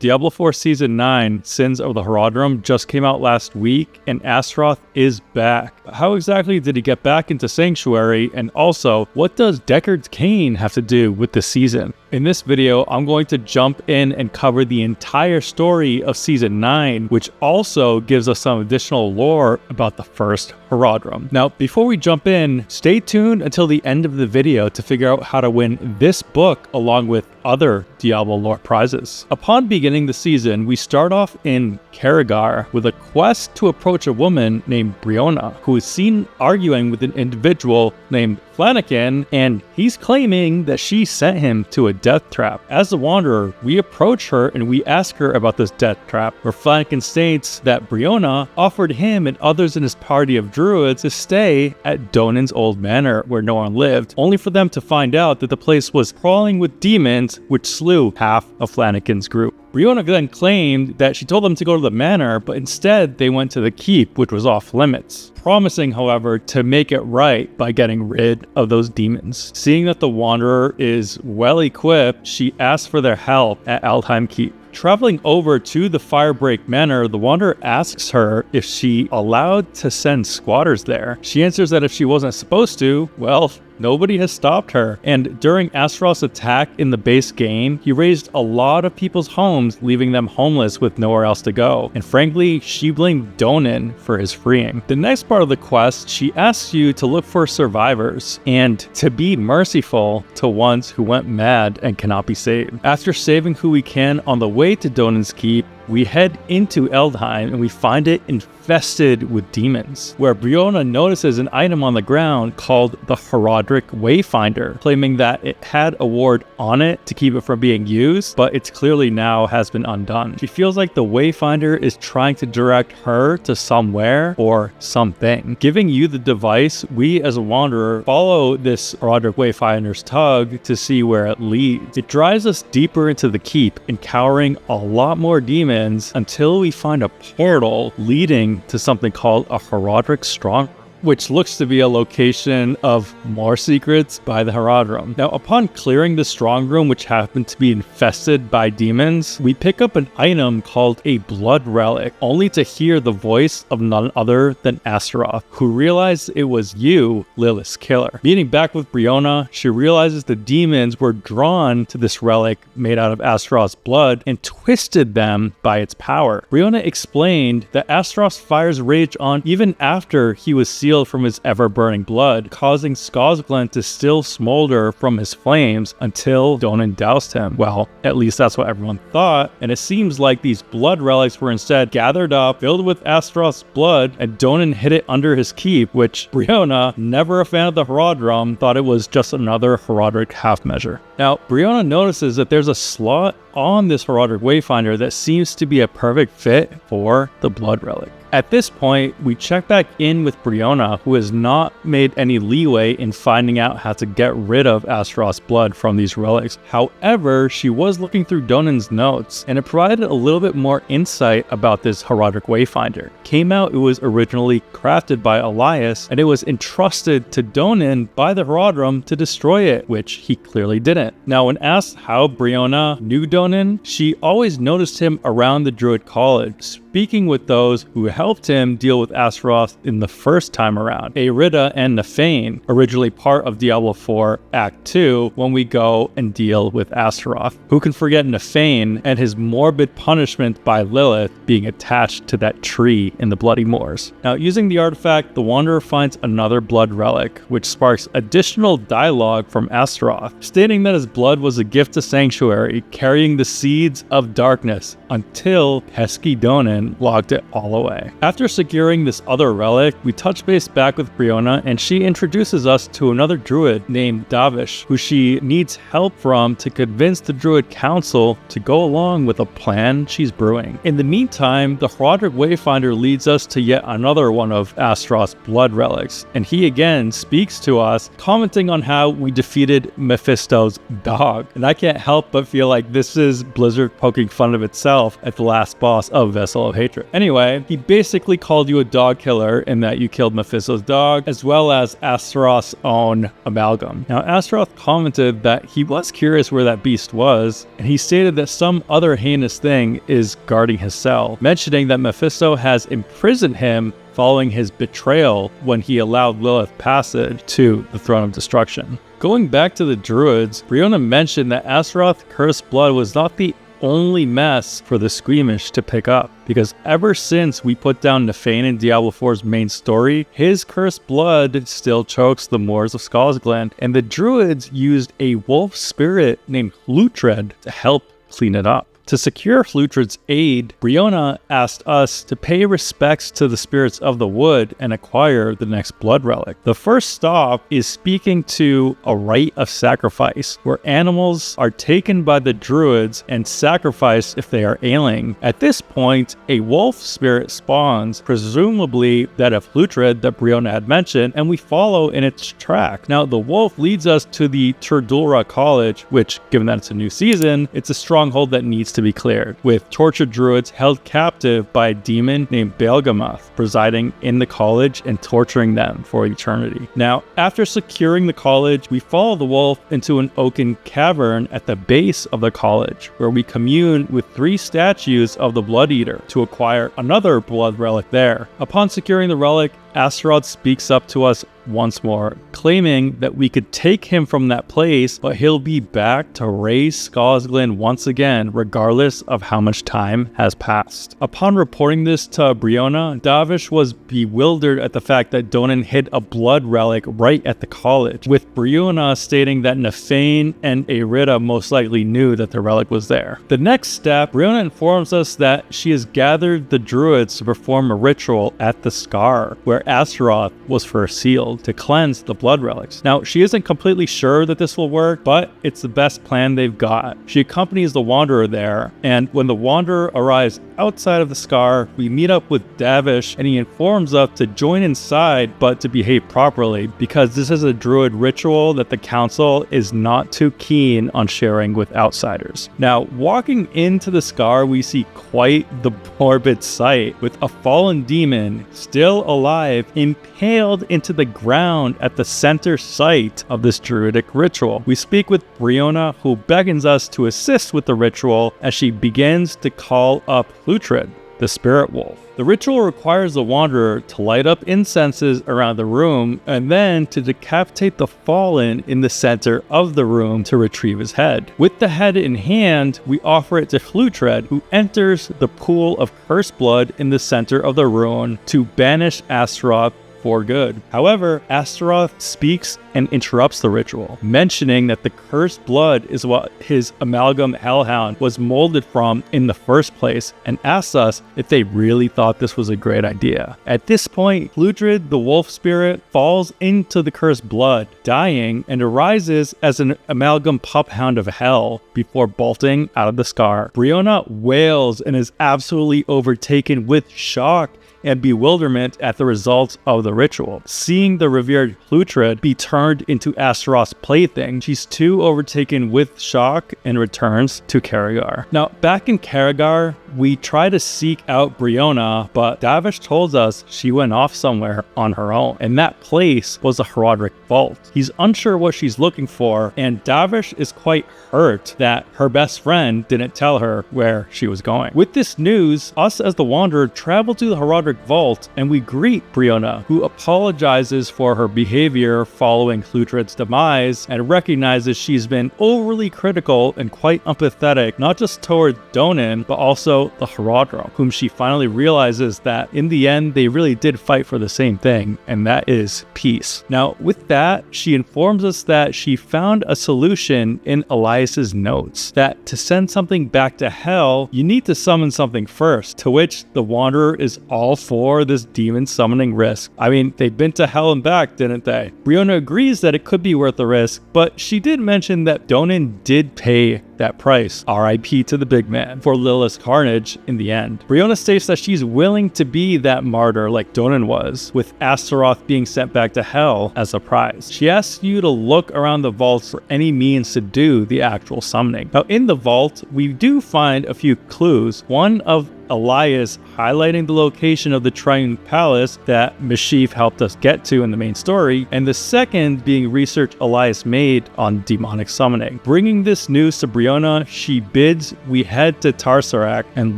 Diablo 4 Season 9, Sins of the Horadrim, just came out last week, and Astaroth is back. How exactly did he get back into Sanctuary, and also, what does Deckard Cain have to do with the season? In this video, I'm going to jump in and cover the entire story of Season 9, which also gives us some additional lore about the first Horadrim. Now, before we jump in, stay tuned until the end of the video to figure out how to win this book along with other Diablo lore prizes. Upon beginning the season, we start off in Karagar with a quest to approach a woman named Briona, who is seen arguing with an individual named Flanagan, and he's claiming that she sent him to a death trap. As the Wanderer, we approach her and we ask her about this death trap, where Flanagan states that Briona offered him and others in his party of druids to stay at Donan's old manor where no one lived, only for them to find out that the place was crawling with demons, which slew half of Flanagan's group. Briona then claimed that she told them to go to the manor, but instead they went to the keep, which was off limits, promising, however, to make it right by getting rid of those demons. Seeing that the Wanderer is well equipped, she asks for their help at Altheim Keep. Traveling over to the Firebreak Manor, the Wanderer asks her if she allowed to send squatters there. She answers that if she wasn't supposed to, well, nobody has stopped her. And during Astaroth's attack in the base game, he razed a lot of people's homes, leaving them homeless with nowhere else to go. And frankly, she blamed Donan for his freeing. The next part of the quest, she asks you to look for survivors and to be merciful to ones who went mad and cannot be saved. After saving who we can on the way to Donan's Keep, we head into Eldheim and we find it infested with demons, where Briona notices an item on the ground called the Horadric Wayfinder, claiming that it had a ward on it to keep it from being used, but it's clearly now has been undone. She feels like the Wayfinder is trying to direct her to somewhere or something. Giving you the device, we as a Wanderer follow this Horadric Wayfinder's tug to see where it leads. It drives us deeper into the keep, encountering a lot more demons until we find a portal leading to something called a Horadric Stronghold, which looks to be a location of more secrets by the Horadrim. Now, upon clearing the strong room, which happened to be infested by demons, we pick up an item called a blood relic, only to hear the voice of none other than Astaroth, who realized it was you, Lilith's killer. Meeting back with Briona, she realizes the demons were drawn to this relic made out of Astaroth's blood and twisted them by its power. Briona explained that Astaroth fires rage on even after he was sealed from his ever-burning blood, causing Skosglen to still smolder from his flames until Donan doused him. Well, at least that's what everyone thought, and it seems like these blood relics were instead gathered up, filled with Astaroth's blood, and Donan hid it under his keep, which Briona, never a fan of the Horadrim, thought it was just another Horadric half-measure. Now, Briona notices that there's a slot on this Horadric Wayfinder that seems to be a perfect fit for the blood relic. At this point, we check back in with Briona, who has not made any leeway in finding out how to get rid of Astaroth's blood from these relics. However, she was looking through Donan's notes, and it provided a little bit more insight about this Horadric Wayfinder. Came out it was originally crafted by Elias, and it was entrusted to Donan by the Horadrim to destroy it, which he clearly didn't. Now, when asked how Briona knew Donan, she always noticed him around the Druid College, speaking with those who helped him deal with Astaroth in the first time around. Arida and Nefane, originally part of Diablo 4 Act 2, when we go and deal with Astaroth. Who can forget Nefane and his morbid punishment by Lilith being attached to that tree in the Bloody Moors. Now, using the artifact, the Wanderer finds another blood relic, which sparks additional dialogue from Astaroth, stating that his blood was a gift to Sanctuary, carrying the seeds of darkness until pesky Donan locked it all away. After securing this other relic, we touch base back with Briona, and she introduces us to another druid named Davish, who she needs help from to convince the Druid Council to go along with a plan she's brewing. In the meantime, the Horadric Wayfinder leads us to yet another one of Astaroth's blood relics, and he again speaks to us, commenting on how we defeated Mephisto's dog. And I can't help but feel like this is Blizzard poking fun of itself at the last boss of Vessel of Hatred. Anyway, he basically called you a dog killer in that you killed Mephisto's dog, as well as Astaroth's own amalgam. Now, Astaroth commented that he was curious where that beast was, and he stated that some other heinous thing is guarding his cell, mentioning that Mephisto has imprisoned him following his betrayal when he allowed Lilith passage to the Throne of Destruction. Going back to the Druids, Briona mentioned that Astaroth's cursed blood was not the only mess for the Squeamish to pick up, because ever since we put down Nefane in Diablo 4's main story, his cursed blood still chokes the Moors of Scalsglen, and the Druids used a wolf spirit named Hlutred to help clean it up. To secure Hlutred's aid, Briona asked us to pay respects to the spirits of the wood and acquire the next blood relic. The first stop is speaking to a rite of sacrifice, where animals are taken by the Druids and sacrificed if they are ailing. At this point, a wolf spirit spawns, presumably that of Hlutred that Briona had mentioned, and we follow in its track. Now, the wolf leads us to the Turdulra College, which, given that it's a new season, it's a stronghold that needs to be cleared, with tortured druids held captive by a demon named Baelgamoth presiding in the college and torturing them for eternity. Now, after securing the college, we follow the wolf into an oaken cavern at the base of the college, where we commune with 3 statues of the Blood Eater to acquire another blood relic there. Upon securing the relic, Astaroth speaks up to us once more, claiming that we could take him from that place, but he'll be back to raise Scalsglen once again, regardless of how much time has passed. Upon reporting this to Briona, Davish was bewildered at the fact that Donan hid a blood relic right at the college, with Briona stating that Nefane and Arita most likely knew that the relic was there. The next step, Briona informs us that she has gathered the druids to perform a ritual at the Scar, where Astaroth was first sealed, to cleanse the blood relics. Now, she isn't completely sure that this will work, but it's the best plan they've got. She accompanies the Wanderer there, and when the Wanderer arrives outside of the Scar, we meet up with Davish, and he informs us to join inside, but to behave properly, because this is a druid ritual that the council is not too keen on sharing with outsiders. Now, walking into the Scar, we see quite the morbid sight, with a fallen demon still alive impaled into the ground at the center site of this druidic ritual. We speak with Briona, who beckons us to assist with the ritual as she begins to call up Hlutred, the spirit wolf. The ritual requires the Wanderer to light up incenses around the room and then to decapitate the fallen in the center of the room to retrieve his head. With the head in hand, we offer it to Hlutred, who enters the pool of cursed blood in the center of the ruin to banish Astaroth for good. However, Astaroth speaks and interrupts the ritual, mentioning that the cursed blood is what his amalgam hellhound was molded from in the first place, and asks us if they really thought this was a great idea. At this point, Hlutred, the wolf spirit, falls into the cursed blood, dying, and arises as an amalgam puphound of hell before bolting out of the Scar. Briona wails and is absolutely overtaken with shock and bewilderment at the results of the ritual. Seeing the revered Hlutred be turned into Astaroth's plaything, she's too overtaken with shock and returns to Carragher. Now, back in Carragher, we try to seek out Briona, but Davish told us she went off somewhere on her own, and that place was the Horadric Vault. He's unsure what she's looking for, and Davish is quite hurt that her best friend didn't tell her where she was going. With this news, us as the Wanderer travel to the Horadric Vault, and we greet Briona, who apologizes for her behavior following Hlutred's demise and recognizes she's been overly critical and quite empathetic, not just toward Donan, but also the Horadrim, whom she finally realizes that in the end they really did fight for the same thing, and that is peace. Now, with that, she informs us that she found a solution in Elias's notes, that to send something back to hell, you need to summon something first, to which the Wanderer is all for this demon summoning risk. I mean, they've been to hell and back, didn't they? Briona agrees that it could be worth the risk, but she did mention that Donan did pay that price. R.I.P. to the big man for Lilith's carnage in the end. Brionna states that she's willing to be that martyr like Donan was, with Astaroth being sent back to hell as a prize. She asks you to look around the vaults for any means to do the actual summoning. Now in the vault, we do find a few clues. One of Elias highlighting the location of the Triune Palace that Mephisto helped us get to in the main story, and the second being research Elias made on demonic summoning. Bringing this news to Brionna, she bids we head to Tarsarak and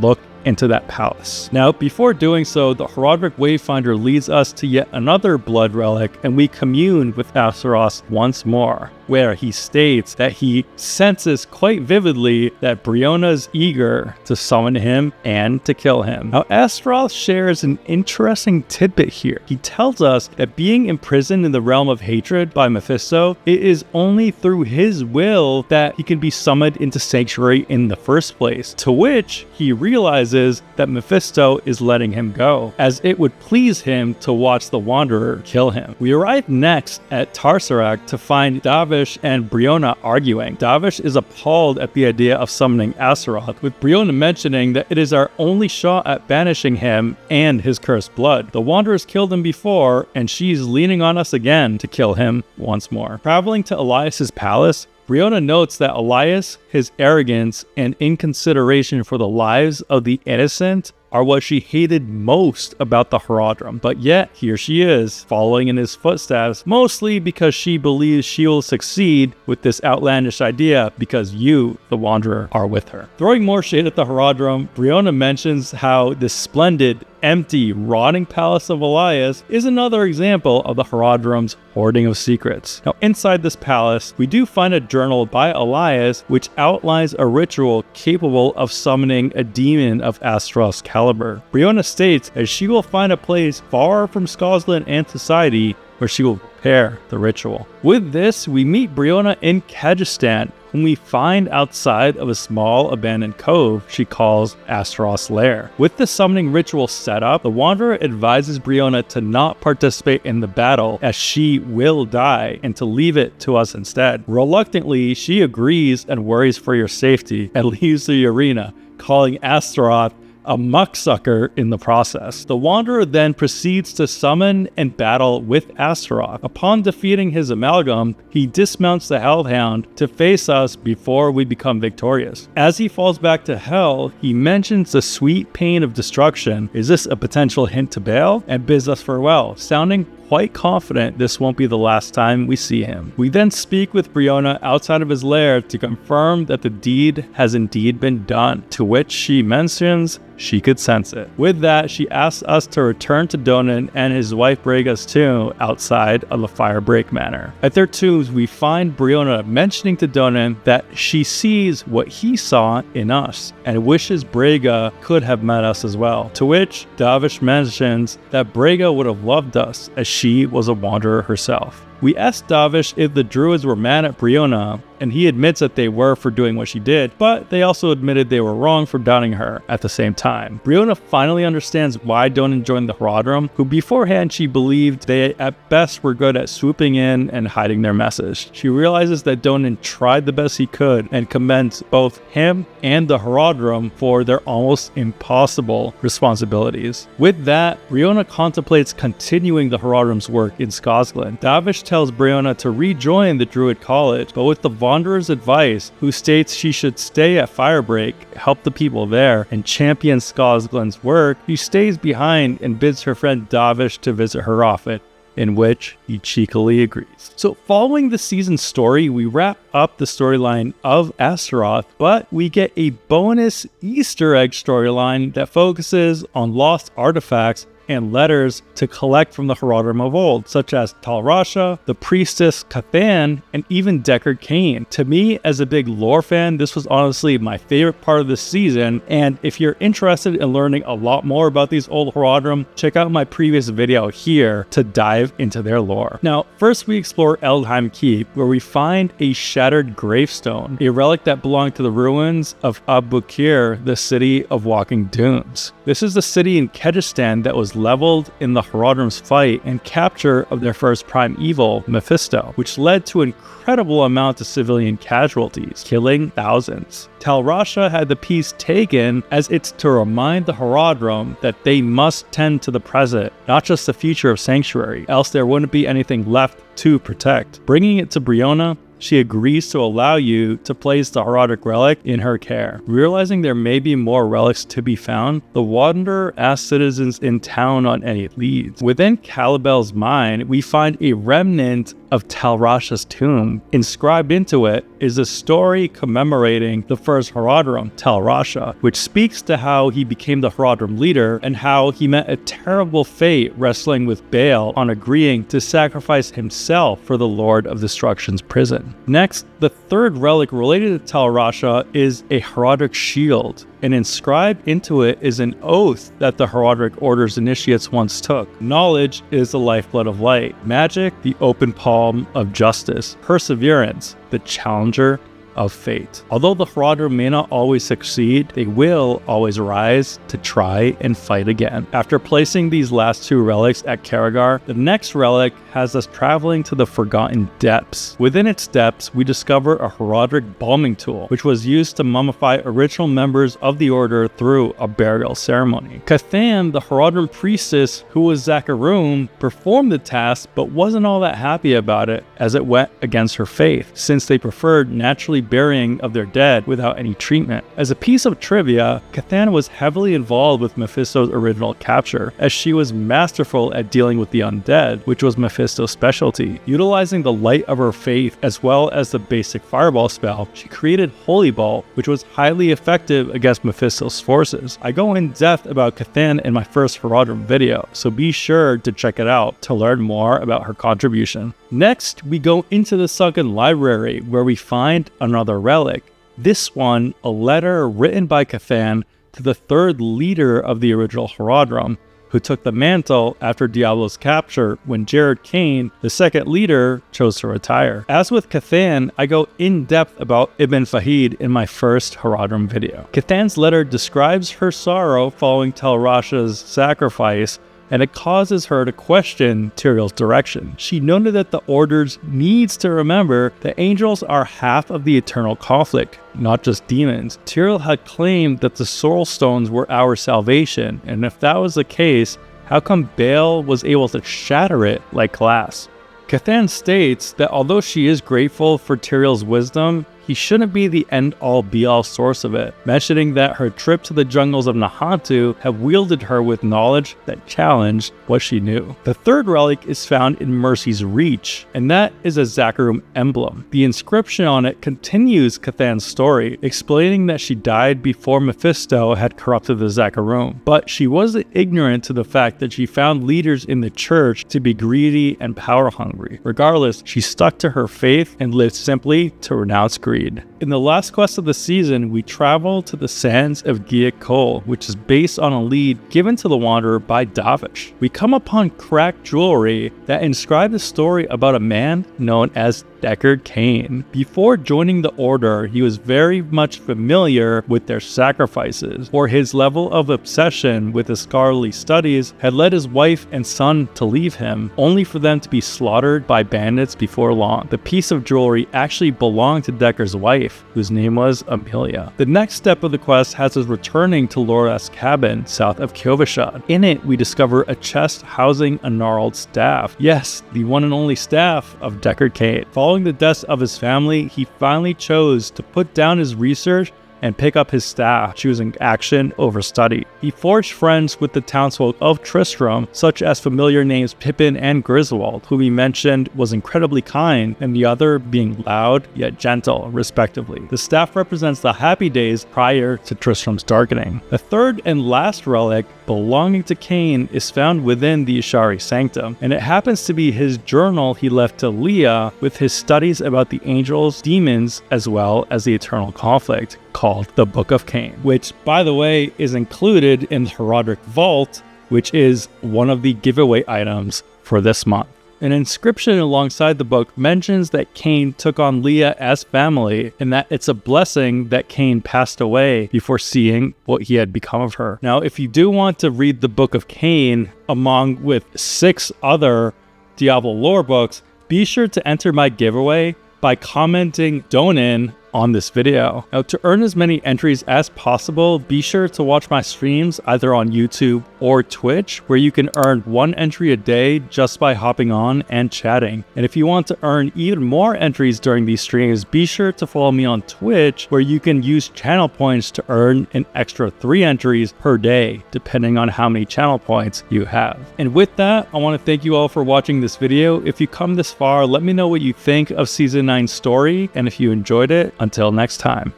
look into that palace. Now, before doing so, the Horadric Wayfinder leads us to yet another blood relic, and we commune with Astaroth once more, where he states that he senses quite vividly that Brionna's eager to summon him and to kill him. Now, Astaroth shares an interesting tidbit here. He tells us that being imprisoned in the realm of hatred by Mephisto, it is only through his will that he can be summoned into Sanctuary in the first place, to which he realizes that Mephisto is letting him go, as it would please him to watch the Wanderer kill him. We arrive next at Tarsarak to find Davish and Brionna arguing. Davish is appalled at the idea of summoning Astaroth, with Brionna mentioning that it is our only shot at banishing him and his cursed blood. The Wanderers killed him before, and she's leaning on us again to kill him once more. Traveling to Elias's palace, Brionna notes that Elias, his arrogance, and inconsideration for the lives of the innocent are what she hated most about the Horadrim. But yet, here she is, following in his footsteps, mostly because she believes she will succeed with this outlandish idea because you, the Wanderer, are with her. Throwing more shade at the Horadrim, Brionna mentions how this splendid, empty, rotting palace of Elias is another example of the Horadrim's hoarding of secrets. Now, inside this palace, we do find a journal by Elias which outlines a ritual capable of summoning a demon of Astaroth's caliber. Brionna states that she will find a place far from Skosland and society where she will prepare the ritual. With this, we meet Brionna in Khagistan, whom we find outside of a small abandoned cove she calls Astaroth's lair. With the summoning ritual set up, the Wanderer advises Brionna to not participate in the battle, as she will die, and to leave it to us instead. Reluctantly, she agrees and worries for your safety and leaves the arena, calling Astaroth a mucksucker in the process. The Wanderer then proceeds to summon and battle with Astaroth. Upon defeating his amalgam, he dismounts the Hellhound to face us before we become victorious. As he falls back to hell, he mentions the sweet pain of destruction. Is this a potential hint to Baal? And bids us farewell, sounding quite confident this won't be the last time we see him. We then speak with Brionna outside of his lair to confirm that the deed has indeed been done, to which she mentions she could sense it. With that, she asks us to return to Donan and his wife Brega's tomb outside of the Firebreak Manor. At their tombs, we find Brionna mentioning to Donan that she sees what he saw in us and wishes Brega could have met us as well, to which Davish mentions that Brega would have loved us as she was a wanderer herself. We asked Davish if the Druids were mad at Brionna, and he admits that they were for doing what she did, but they also admitted they were wrong for doubting her at the same time. Brionna finally understands why Donan joined the Horadrim, who beforehand she believed they at best were good at swooping in and hiding their message. She realizes that Donan tried the best he could and commends both him and the Horadrim for their almost impossible responsibilities. With that, Brionna contemplates continuing the Horadrim's work in Skosland. Davish tells Brionna to rejoin the Druid College, but with the Wanderer's advice, who states she should stay at Firebreak, help the people there, and champion Skosland's work, she stays behind and bids her friend Davish to visit her often, in which he cheekily agrees. So following the season's story, we wrap up the storyline of Astaroth, but we get a bonus Easter egg storyline that focuses on lost artifacts and letters to collect from the Horadrim of old, such as Talrasha, the priestess Cathan, and even Deckard Cain. To me, as a big lore fan, this was honestly my favorite part of this season, and if you're interested in learning a lot more about these old Horadrim, check out my previous video here to dive into their lore. Now, first we explore Eldheim Keep, where we find a shattered gravestone, a relic that belonged to the ruins of Abukir, the city of walking dooms. This is the city in Khagistan that was leveled in the Horadrim's fight and capture of their first prime evil, Mephisto, which led to an incredible amount of civilian casualties, killing thousands. Tal Rasha had the piece taken as it's to remind the Horadrim that they must tend to the present, not just the future of Sanctuary, else there wouldn't be anything left to protect. Bringing it to Briona, she agrees to allow you to place the Horadric relic in her care. Realizing there may be more relics to be found, the Wanderer asks citizens in town on any leads. Within Calibel's mind, we find a remnant of Tal Rasha's tomb. Inscribed into it is a story commemorating the first Horadrim, Tal Rasha, which speaks to how he became the Horadrim leader and how he met a terrible fate wrestling with Belial on agreeing to sacrifice himself for the Lord of Destruction's prison. Next, the third relic related to Tal Rasha is a Horadric shield, and inscribed into it is an oath that the Horadric Order's initiates once took. Knowledge is the lifeblood of light, magic the open palm of justice, perseverance the challenger of fate. Although the Horadrim may not always succeed, they will always rise to try and fight again. After placing these last two relics at Karagar, the next relic has us traveling to the Forgotten Depths. Within its depths, we discover a Horadric balming tool, which was used to mummify original members of the Order through a burial ceremony. Cathan, the Horadrim priestess who was Zakarum, performed the task but wasn't all that happy about it as it went against her faith, since they preferred naturally burying of their dead without any treatment. As a piece of trivia, Cathan was heavily involved with Mephisto's original capture, as she was masterful at dealing with the undead, which was Mephisto's specialty. Utilizing the light of her faith as well as the basic fireball spell, she created Holy Ball, which was highly effective against Mephisto's forces. I go in depth about Cathan in my first Horadrim video, so be sure to check it out to learn more about her contribution. Next, we go into the Sunken Library, where we find another relic. This one, a letter written by Cathan to the third leader of the original Horadrim, who took the mantle after Diablo's capture when Deckard Cain, the second leader, chose to retire. As with Cathan, I go in depth about Ibn Fahid in my first Horadrim video. Cathan's letter describes her sorrow following Tal Rasha's sacrifice, and it causes her to question Tyrael's direction. She noted that the Orders needs to remember that angels are half of the eternal conflict, not just demons. Tyrael had claimed that the Soul Stones were our salvation, and if that was the case, how come Belial was able to shatter it like glass? Cathan states that although she is grateful for Tyrael's wisdom, he shouldn't be the end-all be-all source of it, mentioning that her trip to the jungles of Nahantu have wielded her with knowledge that challenged what she knew. The third relic is found in Mercy's Reach, and that is a Zakarum emblem. The inscription on it continues Cathan's story, explaining that she died before Mephisto had corrupted the Zakarum, but she wasn't ignorant to the fact that she found leaders in the church to be greedy and power-hungry. Regardless, she stuck to her faith and lived simply to renounce greed. In the last quest of the season, we travel to the sands of Giak Kol, which is based on a lead given to the Wanderer by Davish. We come upon cracked jewelry that inscribe the story about a man known as Deckard Cain. Before joining the Order, he was very much familiar with their sacrifices, for his level of obsession with his scholarly studies had led his wife and son to leave him, only for them to be slaughtered by bandits before long. The piece of jewelry actually belonged to Deckard's wife, whose name was Amelia. The next step of the quest has us returning to Lorath's cabin south of Kyovashad. In it, we discover a chest housing a gnarled staff. Yes, the one and only staff of Deckard Cain. Following the death of his family, he finally chose to put down his research and pick up his staff, choosing action over study. He forged friends with the townsfolk of Tristram, such as familiar names Pippin and Griswold, who we mentioned was incredibly kind, and the other being loud yet gentle, respectively. The staff represents the happy days prior to Tristram's darkening. The third and last relic, belonging to Cain, is found within the Ishari Sanctum, and it happens to be his journal he left to Leah with his studies about the angels, demons, as well as the eternal conflict, called the Book of Cain, which, by the way, is included in the Horadric Vault, which is one of the giveaway items for this month. An inscription alongside the book mentions that Cain took on Leah as family, and that it's a blessing that Cain passed away before seeing what he had become of her. Now, if you do want to read the Book of Cain along with 6 other Diablo lore books, be sure to enter my giveaway by commenting "Donin" on this video. Now, to earn as many entries as possible, be sure to watch my streams either on YouTube or Twitch, where you can earn 1 entry a day just by hopping on and chatting. And if you want to earn even more entries during these streams, be sure to follow me on Twitch, where you can use channel points to earn an extra 3 entries per day, depending on how many channel points you have. And with that, I want to thank you all for watching this video. If you come this far, let me know what you think of Season 9's story, and if you enjoyed it. Until next time.